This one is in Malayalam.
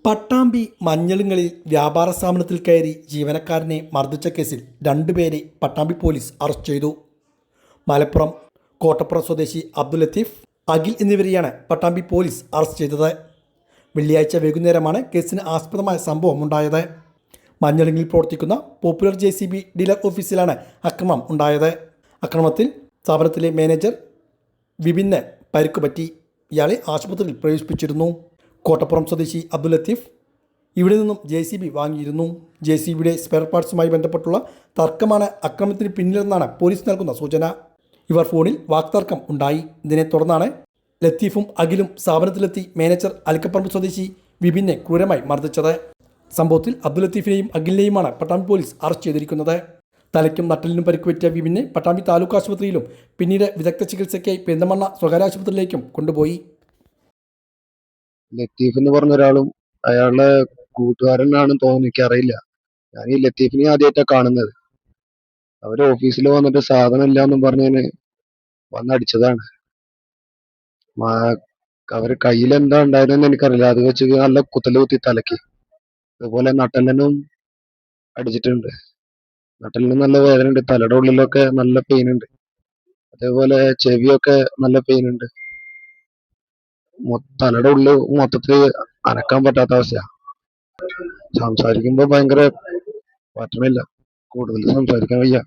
പട്ടാമ്പി മഞ്ഞളുങ്ങളിൽ വ്യാപാര സ്ഥാപനത്തിൽ കയറി ജീവനക്കാരനെ മർദ്ദിച്ച കേസിൽ രണ്ടുപേരെ പട്ടാമ്പി പോലീസ് അറസ്റ്റ് ചെയ്തു. മലപ്പുറം കോട്ടപ്പുറം സ്വദേശി അബ്ദുൽ ലത്തീഫ്, അഖിൽ എന്നിവരെയാണ് പട്ടാമ്പി പോലീസ് അറസ്റ്റ് ചെയ്തത്. വെള്ളിയാഴ്ച വൈകുന്നേരമാണ് കേസിന് ആസ്പദമായ സംഭവം ഉണ്ടായത്. മഞ്ഞളുങ്ങളിൽ പ്രവർത്തിക്കുന്ന പോപ്പുലർ JCB ഡീലർ ഓഫീസിലാണ് അക്രമം ഉണ്ടായത്. അക്രമത്തിൽ സ്ഥാപനത്തിലെ മാനേജർ വിപിന് പരിക്കുപറ്റി. ഇയാളെ ആശുപത്രിയിൽ പ്രവേശിപ്പിച്ചിരുന്നു. കോട്ടപ്പുറം സ്വദേശി അബ്ദുൽ ലത്തീഫ് ഇവിടെ നിന്നും JCB വാങ്ങിയിരുന്നു. JCBയുടെ സ്പെയർ പാർട്സുമായി ബന്ധപ്പെട്ടുള്ള തർക്കമാണ് അക്രമത്തിന് പിന്നിലെന്നാണ് പോലീസ് നൽകുന്ന സൂചന. ഇവർ ഫോണിൽ വാക്തർക്കം ഉണ്ടായി. ഇതിനെ തുടർന്നാണ് ലത്തീഫും അഖിലും സ്ഥാപനത്തിലെത്തി മാനേജർ അലിക്കപ്പറമ്പ് സ്വദേശി വിപിനെ ക്രൂരമായി മർദ്ദിച്ചത്. സംഭവത്തിൽ അബ്ദുൽ ലത്തീഫിനെയും അഖിലിനെയുമാണ് പട്ടാമ്പി പോലീസ് അറസ്റ്റ് ചെയ്തിരിക്കുന്നത്. തലയ്ക്കും നട്ടലിനും പരിക്കുപറ്റിയ വിപിനെ പട്ടാമ്പി താലൂക്ക് ആശുപത്രിയിലും പിന്നീട് വിദഗ്ധ ചികിത്സയ്ക്കായി പെരിന്തൽമണ്ണ സ്വകാര്യ ആശുപത്രിയിലേക്കും കൊണ്ടുപോയി. ലത്തീഫ് എന്ന് പറഞ്ഞ ഒരാളും അയാളുടെ കൂട്ടുകാരനാണെന്ന് തോന്നുന്നു, എനിക്കറിയില്ല. ഞാൻ ഈ ലത്തീഫിനെ ആദ്യമായിട്ടാണ് കാണുന്നത്. അവര് ഓഫീസിൽ വന്നിട്ട് സാധനം ഇല്ലാന്നും പറഞ്ഞതിന് വന്നടിച്ചതാണ്. അവര് കയ്യിൽ എന്താ ഉണ്ടായതെന്ന് എനിക്കറിയില്ല. അത് വെച്ച് നല്ല കുത്തല് കുത്തി തലക്ക്. അതുപോലെ നട്ടലിനും അടിച്ചിട്ടുണ്ട്. നട്ടലിന് നല്ല വേദന ഉണ്ട്. തലയുടെ ഉള്ളിലൊക്കെ നല്ല പെയിൻ ഉണ്ട്. അതേപോലെ ചെവിയൊക്കെ നല്ല പെയിൻ ഉണ്ട്. തലയുടെ ഉള്ളിൽ മൊത്തത്തിൽ അനക്കാൻ പറ്റാത്ത അവസ്ഥയാ. സംസാരിക്കുമ്പോ ഭയങ്കര പറ്റണില്ല. കൂടുതൽ സംസാരിക്കാൻ വയ്യ.